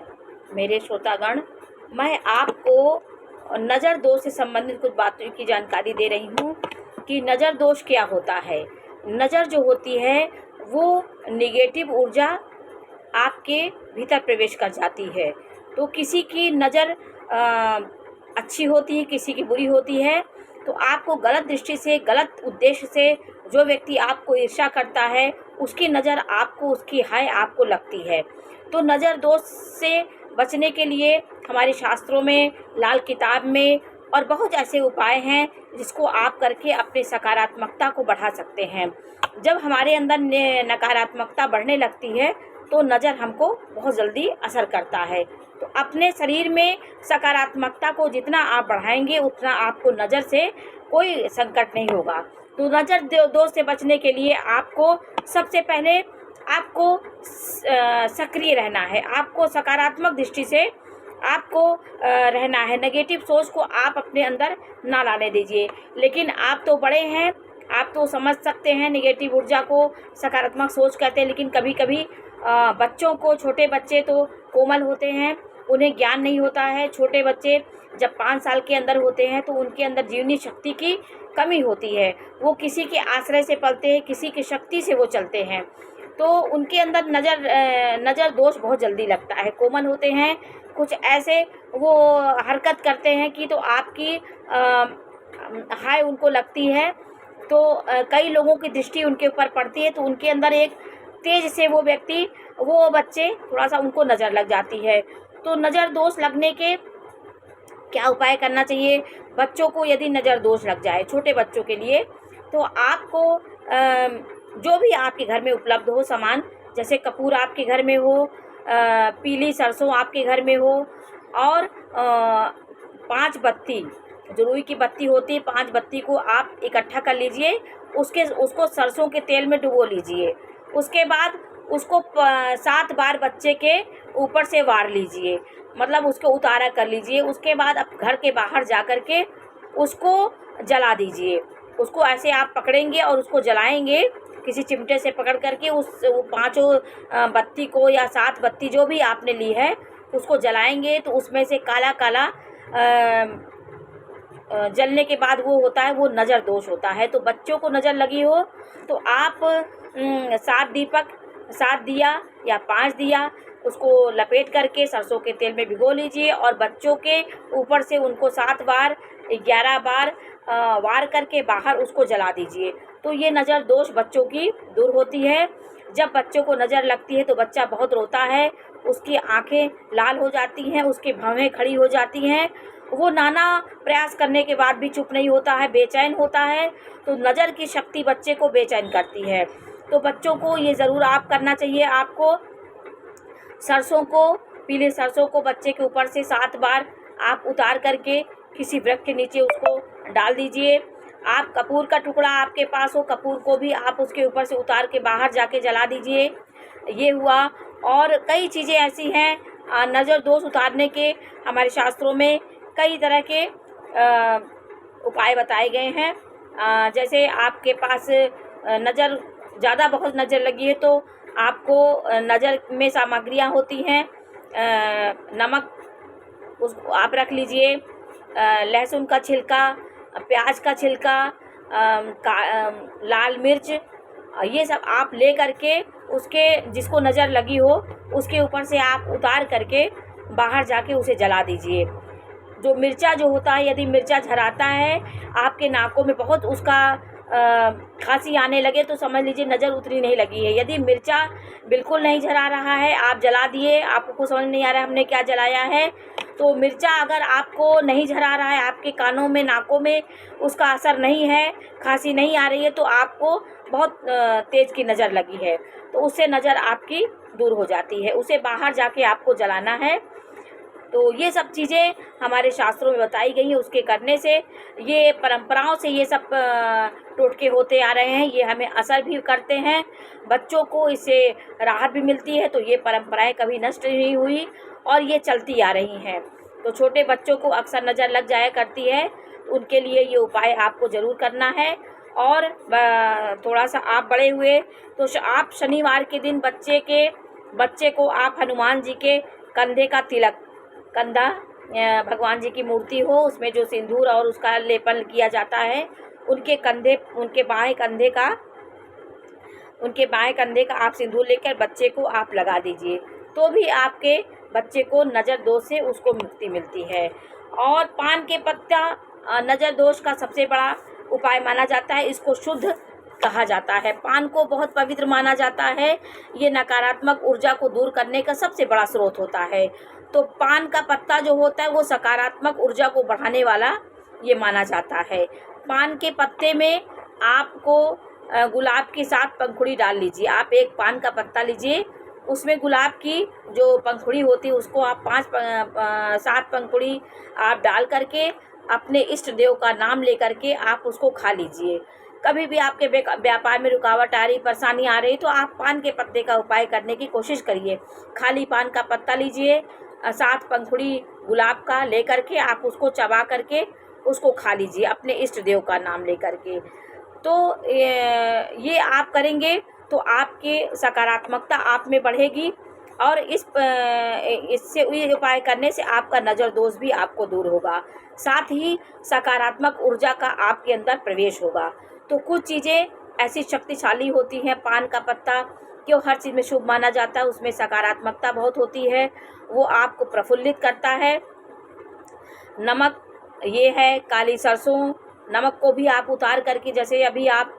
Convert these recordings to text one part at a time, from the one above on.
नमस्कार मेरे श्रोतागण, मैं आपको नज़र दोष से संबंधित कुछ बातों की जानकारी दे रही हूँ कि नज़र दोष क्या होता है। नज़र जो होती है वो निगेटिव ऊर्जा आपके भीतर प्रवेश कर जाती है। तो किसी की नज़र अच्छी होती है, किसी की बुरी होती है। तो आपको गलत दृष्टि से, गलत उद्देश्य से जो व्यक्ति आपको ईर्ष्या करता है, उसकी नज़र आपको, उसकी हाय आपको लगती है। तो नज़र दोष से बचने के लिए हमारे शास्त्रों में, लाल किताब में और बहुत ऐसे उपाय हैं जिसको आप करके अपनी सकारात्मकता को बढ़ा सकते हैं। जब हमारे अंदर नकारात्मकता बढ़ने लगती है तो नज़र हमको बहुत जल्दी असर करता है। तो अपने शरीर में सकारात्मकता को जितना आप बढ़ाएंगे उतना आपको नज़र से कोई संकट नहीं होगा। तो नज़र दोष से बचने के लिए आपको सबसे पहले आपको सक्रिय रहना है, आपको सकारात्मक दृष्टि से आपको रहना है। नेगेटिव सोच को आप अपने अंदर ना लाने दीजिए। लेकिन आप तो बड़े हैं, आप तो समझ सकते हैं नेगेटिव ऊर्जा को सकारात्मक सोच कहते हैं। लेकिन कभी कभी बच्चों को, छोटे बच्चे तो कोमल होते हैं, उन्हें ज्ञान नहीं होता है। छोटे बच्चे जब 5 साल के अंदर होते हैं तो उनके अंदर जीवनी शक्ति की कमी होती है। वो किसी के आश्रय से पलते हैं, किसी की शक्ति से वो चलते हैं। तो उनके अंदर नज़र दोष बहुत जल्दी लगता है। कोमल होते हैं, कुछ ऐसे वो हरकत करते हैं कि तो आपकी हाय उनको लगती है। तो कई लोगों की दृष्टि उनके ऊपर पड़ती है तो उनके अंदर एक तेज से वो बच्चे थोड़ा सा उनको नज़र लग जाती है। तो नज़र दोष लगने के क्या उपाय करना चाहिए? बच्चों को यदि नज़र दोष लग जाए, छोटे बच्चों के लिए, तो आपको जो भी आपके घर में उपलब्ध हो सामान, जैसे कपूर आपके घर में हो, पीली सरसों आपके घर में हो और 5 बत्ती, जो रुई की बत्ती होती है, 5 बत्ती को आप इकट्ठा कर लीजिए। उसको सरसों के तेल में डुबो लीजिए। उसके बाद उसको 7 बार बच्चे के ऊपर से वार लीजिए, मतलब उसको उतारा कर लीजिए। उसके बाद आप घर के बाहर जा कर के उसको जला दीजिए। उसको ऐसे आप पकड़ेंगे और उसको जलाएंगे किसी चिमटे से पकड़ करके। वो 5 बत्ती को या 7 बत्ती जो भी आपने ली है उसको जलाएंगे तो उसमें से काला काला जलने के बाद वो होता है, वो नज़र दोष होता है। तो बच्चों को नज़र लगी हो तो आप 7 दिया या 5 दिया उसको लपेट करके सरसों के तेल में भिगो लीजिए और बच्चों के ऊपर से उनको 7 बार 11 बार वार करके बाहर उसको जला दीजिए। तो ये नज़र दोष बच्चों की दूर होती है। जब बच्चों को नज़र लगती है तो बच्चा बहुत रोता है, उसकी आंखें लाल हो जाती हैं, उसकी भौहें खड़ी हो जाती हैं। वो नाना प्रयास करने के बाद भी चुप नहीं होता है, बेचैन होता है। तो नज़र की शक्ति बच्चे को बेचैन करती है। तो बच्चों को ये ज़रूर आप करना चाहिए। आपको सरसों को, पीले सरसों को बच्चे के ऊपर से 7 बार आप उतार करके किसी वृक्ष के नीचे उसको डाल दीजिए। आप कपूर का टुकड़ा आपके पास हो, कपूर को भी आप उसके ऊपर से उतार के बाहर जाके जला दीजिए। ये हुआ। और कई चीज़ें ऐसी हैं नज़र दोष उतारने के, हमारे शास्त्रों में कई तरह के उपाय बताए गए हैं। जैसे आपके पास नज़र ज़्यादा बहुत नज़र लगी है तो आपको नज़र में सामग्रियाँ होती हैं। नमक उसको आप रख लीजिए, लहसुन का छिलका, प्याज का छिलका, लाल मिर्च, ये सब आप ले करके उसके, जिसको नज़र लगी हो उसके ऊपर से आप उतार करके बाहर जाके उसे जला दीजिए। जो मिर्चा जो होता है, यदि मिर्चा झराता है, आपके नाकों में बहुत उसका खांसी आने लगे तो समझ लीजिए नज़र उतनी नहीं लगी है। यदि मिर्चा बिल्कुल नहीं झरा रहा है, आप जला दिए, आपको समझ नहीं आ रहा है हमने क्या जलाया है, तो मिर्चा अगर आपको नहीं झरा रहा है, आपके कानों में, नाकों में उसका असर नहीं है, खांसी नहीं आ रही है, तो आपको बहुत तेज़ की नज़र लगी है। तो उससे नज़र आपकी दूर हो जाती है, उसे बाहर जाके आपको जलाना है। तो ये सब चीज़ें हमारे शास्त्रों में बताई गई हैं। उसके करने से, ये परंपराओं से ये सब टोटके होते आ रहे हैं, ये हमें असर भी करते हैं, बच्चों को इससे राहत भी मिलती है। तो ये परंपराएं कभी नष्ट नहीं हुई और ये चलती आ रही हैं। तो छोटे बच्चों को अक्सर नज़र लग जाया करती है, उनके लिए ये उपाय आपको ज़रूर करना है। और थोड़ा सा आप बड़े हुए तो आप शनिवार के दिन बच्चे को आप हनुमान जी के कंधे का तिलक, कंधा भगवान जी की मूर्ति हो, उसमें जो सिंदूर और उसका लेपन किया जाता है, उनके बाएं कंधे का आप सिंदूर लेकर बच्चे को आप लगा दीजिए, तो भी आपके बच्चे को नज़र दोष से उसको मुक्ति मिलती है। और पान के पत्ता नज़र दोष का सबसे बड़ा उपाय माना जाता है, इसको शुद्ध कहा जाता है। पान को बहुत पवित्र माना जाता है, ये नकारात्मक ऊर्जा को दूर करने का सबसे बड़ा स्रोत होता है। तो पान का पत्ता जो होता है वो सकारात्मक ऊर्जा को बढ़ाने वाला ये माना जाता है। पान के पत्ते में आपको गुलाब की 7 पंखुड़ी डाल लीजिए। आप एक पान का पत्ता लीजिए, उसमें गुलाब की जो पंखुड़ी होती है उसको आप 7 पंखुड़ी आप डाल करके अपने इष्ट देव का नाम लेकर के आप उसको खा लीजिए। कभी भी आपके व्यापार में रुकावट आ रही, परेशानी आ रही, तो आप पान के पत्ते का उपाय करने की कोशिश करिए। खाली पान का पत्ता लीजिए, 7 पंखुड़ी गुलाब का लेकर के आप उसको चबा करके उसको खा लीजिए अपने इष्ट देव का नाम लेकर के। तो ये आप करेंगे तो आपके सकारात्मकता आप में बढ़ेगी और इससे ये उपाय करने से आपका नज़र दोष भी आपको दूर होगा, साथ ही सकारात्मक ऊर्जा का आपके अंदर प्रवेश होगा। तो कुछ चीज़ें ऐसी शक्तिशाली होती हैं, पान का पत्ता क्यों हर चीज़ में शुभ माना जाता है, उसमें सकारात्मकता बहुत होती है, वो आपको प्रफुल्लित करता है। नमक ये है, काली सरसों, नमक को भी आप उतार करके, जैसे अभी आप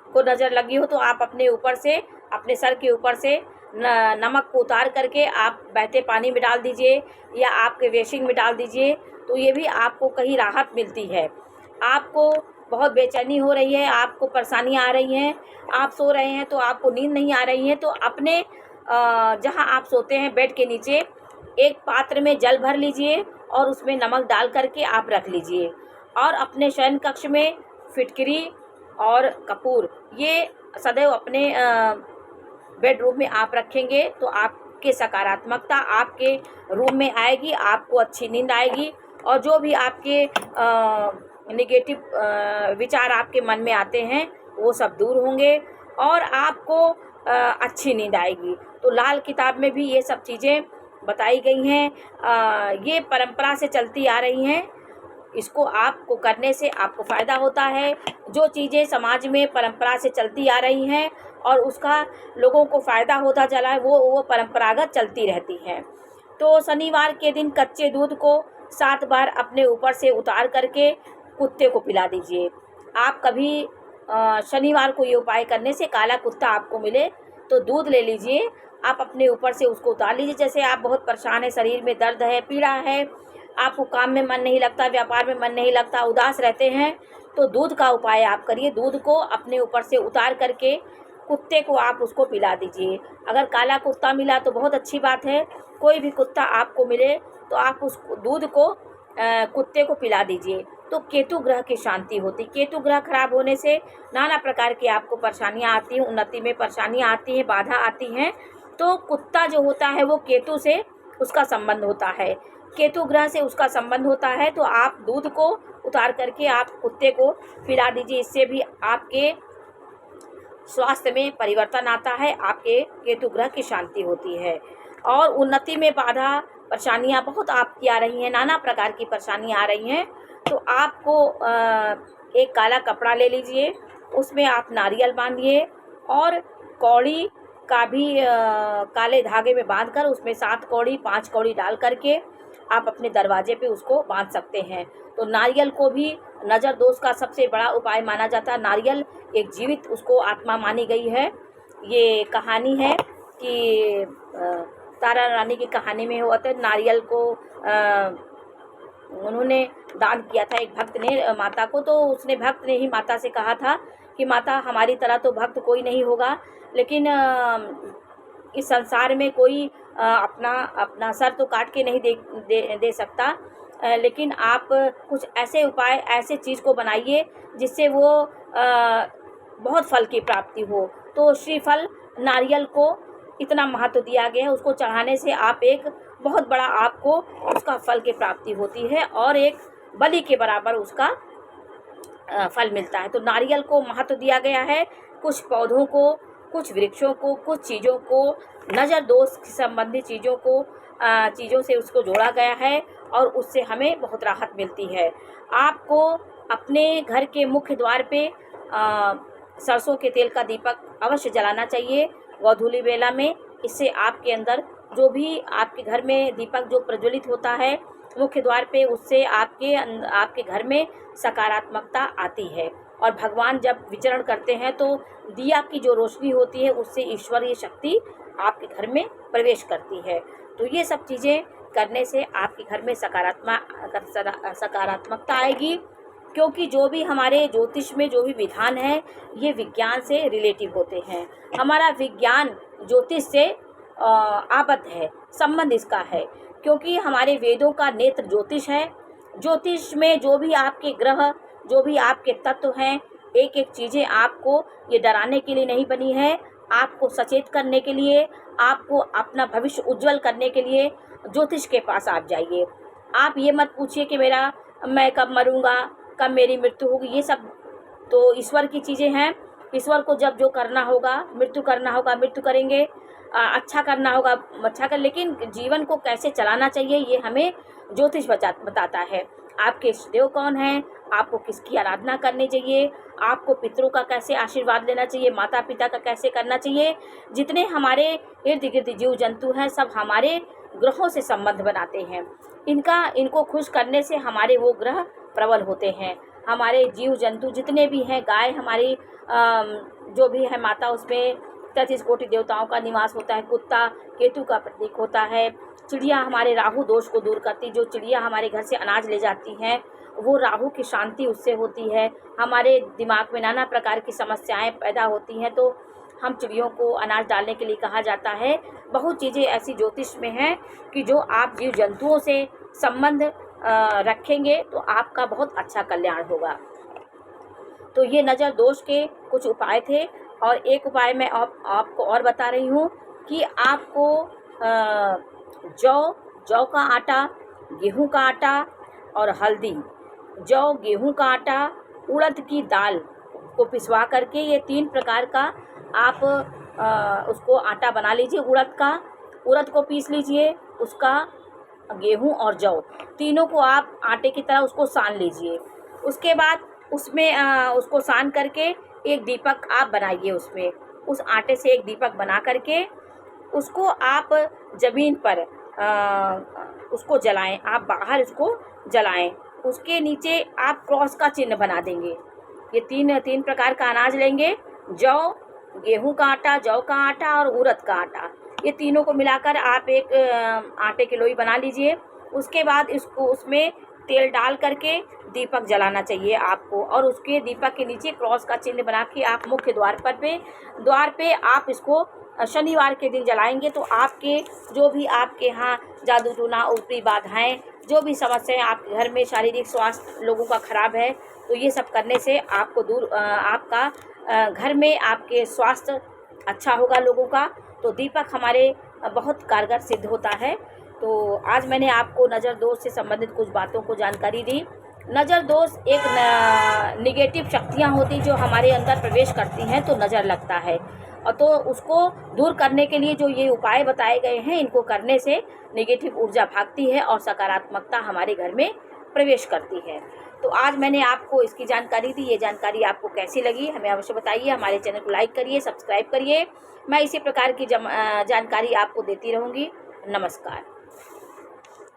को नज़र लगी हो तो आप अपने ऊपर से, अपने सर के ऊपर से नमक को उतार करके आप बहते पानी में डाल दीजिए या आपके वेशिंग में डाल दीजिए, तो ये भी आपको कहीं राहत मिलती है। आपको बहुत बेचैनी हो रही है, आपको परेशानियाँ आ रही हैं, आप सो रहे हैं तो आपको नींद नहीं आ रही है, तो अपने जहाँ आप सोते हैं बेड के नीचे एक पात्र में जल भर लीजिए और उसमें नमक डाल करके आप रख लीजिए और अपने शयन कक्ष में फिटकरी और कपूर ये सदैव अपने बेडरूम में आप रखेंगे तो आपके सकारात्मकता आपके रूम में आएगी, आपको अच्छी नींद आएगी और जो भी आपके नेगेटिव विचार आपके मन में आते हैं वो सब दूर होंगे और आपको अच्छी नींद आएगी। तो लाल किताब में भी ये सब चीज़ें बताई गई हैं, ये परंपरा से चलती आ रही हैं, इसको आपको करने से आपको फ़ायदा होता है। जो चीज़ें समाज में परंपरा से चलती आ रही हैं और उसका लोगों को फ़ायदा होता चला है वो परंपरागत चलती रहती हैं। तो शनिवार के दिन कच्चे दूध को 7 बार अपने ऊपर से उतार करके कुत्ते को पिला दीजिए। आप कभी शनिवार को ये उपाय करने से काला कुत्ता आपको मिले तो दूध ले लीजिए, आप अपने ऊपर से उसको उतार लीजिए। जैसे आप बहुत परेशान है, शरीर में दर्द है, पीड़ा है, आपको काम में मन नहीं लगता, व्यापार में मन नहीं लगता, उदास रहते हैं, तो दूध का उपाय आप करिए। दूध को अपने ऊपर से उतार करके कुत्ते को आप उसको पिला दीजिए। अगर काला कुत्ता मिला तो बहुत अच्छी बात है, कोई भी कुत्ता आपको मिले तो आप उस दूध को कुत्ते को पिला दीजिए। तो केतु ग्रह की शांति होती, केतु ग्रह खराब होने से नाना प्रकार की आपको परेशानियाँ आती हैं, उन्नति में परेशानियाँ आती हैं, बाधा आती हैं। तो कुत्ता जो होता है वो केतु से उसका संबंध होता है, केतु ग्रह से उसका संबंध होता है। तो आप दूध को उतार करके आप कुत्ते को पिला दीजिए, इससे भी आपके स्वास्थ्य में परिवर्तन आता है, आपके केतु ग्रह की शांति होती है। और उन्नति में बाधा परेशानियाँ बहुत आपकी आ रही हैं, नाना प्रकार की परेशानियाँ आ रही हैं, तो आपको एक काला कपड़ा ले लीजिए, उसमें आप नारियल बांधिए और कौड़ी का भी काले धागे में बांधकर उसमें 7 कौड़ी 5 कौड़ी डाल करके आप अपने दरवाजे पे उसको बांध सकते हैं। तो नारियल को भी नज़र दोष का सबसे बड़ा उपाय माना जाता है। नारियल एक जीवित उसको आत्मा मानी गई है। ये कहानी है कि तारा रानी की कहानी में हुआ था, नारियल को उन्होंने दान किया था एक भक्त ने माता को, तो उसने भक्त ने ही माता से कहा था कि माता हमारी तरह तो भक्त कोई नहीं होगा, लेकिन इस संसार में कोई अपना सर तो काट के नहीं दे सकता, लेकिन आप कुछ ऐसे उपाय ऐसे चीज़ को बनाइए जिससे वो बहुत फल की प्राप्ति हो। तो श्रीफल नारियल को इतना महत्व दिया गया है, उसको चढ़ाने से आप एक बहुत बड़ा आपको उसका फल की प्राप्ति होती है और एक बलि के बराबर उसका फल मिलता है। तो नारियल को महत्व दिया गया है। कुछ पौधों को कुछ वृक्षों को, कुछ चीज़ों को, नज़र दोष से संबंधित चीज़ों से उसको जोड़ा गया है और उससे हमें बहुत राहत मिलती है। आपको अपने घर के मुख्य द्वार पे सरसों के तेल का दीपक अवश्य जलाना चाहिए गोधूली बेला में। इससे आपके अंदर जो भी आपके घर में दीपक जो प्रज्वलित होता है मुख्य द्वार पे, उससे आपके घर में सकारात्मकता आती है। और भगवान जब विचरण करते हैं तो दिया की जो रोशनी होती है उससे ईश्वरीय शक्ति आपके घर में प्रवेश करती है। तो ये सब चीज़ें करने से आपके घर में सकारात्मकता आएगी, क्योंकि जो भी हमारे ज्योतिष में जो भी विधान है ये विज्ञान से रिलेटिव होते हैं। हमारा विज्ञान ज्योतिष से आबद्ध है, संबंध इसका है, क्योंकि हमारे वेदों का नेत्र ज्योतिष है। ज्योतिष में जो भी आपके ग्रह, जो भी आपके तत्व हैं, एक एक चीज़ें आपको ये डराने के लिए नहीं बनी है, आपको सचेत करने के लिए, आपको अपना भविष्य उज्जवल करने के लिए ज्योतिष के पास आप जाइए। आप ये मत पूछिए कि मैं कब मरूंगा, कब मेरी मृत्यु होगी। ये सब तो ईश्वर की चीज़ें हैं। ईश्वर को जब जो करना होगा, मृत्यु करना होगा, मृत्यु करेंगे, अच्छा करना होगा, अच्छा कर। लेकिन जीवन को कैसे चलाना चाहिए ये हमें ज्योतिष बताता है। आपके इष्ट देव कौन हैं, आपको किसकी आराधना करनी चाहिए, आपको पितरों का कैसे आशीर्वाद लेना चाहिए, माता पिता का कैसे करना चाहिए। जितने हमारे इर्द गिर्द जीव जंतु हैं सब हमारे ग्रहों से संबंध बनाते हैं। इनको खुश करने से हमारे वो ग्रह प्रबल होते हैं। हमारे जीव जंतु जितने भी हैं, गाय हमारी जो भी है माता, उसमें 33 कोटि देवताओं का निवास होता है। कुत्ता केतु का प्रतीक होता है। चिड़िया हमारे राहु दोष को दूर करती। जो चिड़िया हमारे घर से अनाज ले जाती हैं वो राहु की शांति उससे होती है। हमारे दिमाग में नाना प्रकार की समस्याएं पैदा होती हैं तो हम चिड़ियों को अनाज डालने के लिए कहा जाता है। बहुत चीज़ें ऐसी ज्योतिष में हैं कि जो आप जीव जंतुओं से संबंध रखेंगे तो आपका बहुत अच्छा कल्याण होगा। तो ये नज़र दोष के कुछ उपाय थे। और एक उपाय मैं आपको और बता रही हूँ कि आपको जौ का आटा, गेहूं का आटा और हल्दी, जौ, गेहूं का आटा, उड़द की दाल को पिसवा करके ये 3 प्रकार का आप उसको आटा बना लीजिए। उड़द को पीस लीजिए, उसका गेहूं और जौ तीनों को आप आटे की तरह उसको सान लीजिए। उसके बाद उसमें उसको सान करके एक दीपक आप बनाइए। उसमें उस आटे से एक दीपक बना करके उसको आप ज़मीन पर उसको जलाएं। आप बाहर उसको जलाएं। उसके नीचे आप क्रॉस का चिन्ह बना देंगे। ये तीन प्रकार का अनाज लेंगे, जौ, गेहूं का आटा, जौ का आटा और उड़द का आटा। ये तीनों को मिलाकर आप एक आटे की लोई बना लीजिए। उसके बाद इसको उसमें तेल डाल करके दीपक जलाना चाहिए आपको। और उसके दीपक के नीचे क्रॉस का चिन्ह बना के आप मुख्य द्वार पे आप इसको शनिवार के दिन जलाएंगे तो आपके जो भी आपके यहाँ जादू टूना, ऊपरी बाधाएं, जो भी समस्याएं आपके घर में, शारीरिक स्वास्थ्य लोगों का खराब है, तो ये सब करने से आपको आपका घर में आपके स्वास्थ्य अच्छा होगा लोगों का। तो दीपक हमारे बहुत कारगर सिद्ध होता है। तो आज मैंने आपको नज़र दोष से संबंधित कुछ बातों को जानकारी दी। नज़र दोष एक निगेटिव शक्तियाँ होती जो हमारे अंदर प्रवेश करती हैं तो नज़र लगता है। और तो उसको दूर करने के लिए जो ये उपाय बताए गए हैं, इनको करने से नेगेटिव ऊर्जा भागती है और सकारात्मकता हमारे घर में प्रवेश करती है। तो आज मैंने आपको इसकी जानकारी दी। ये जानकारी आपको कैसी लगी हमें अवश्य बताइए। हमारे चैनल को लाइक करिए, सब्सक्राइब करिए। मैं इसी प्रकार की जानकारी आपको देती रहूँगी। नमस्कार।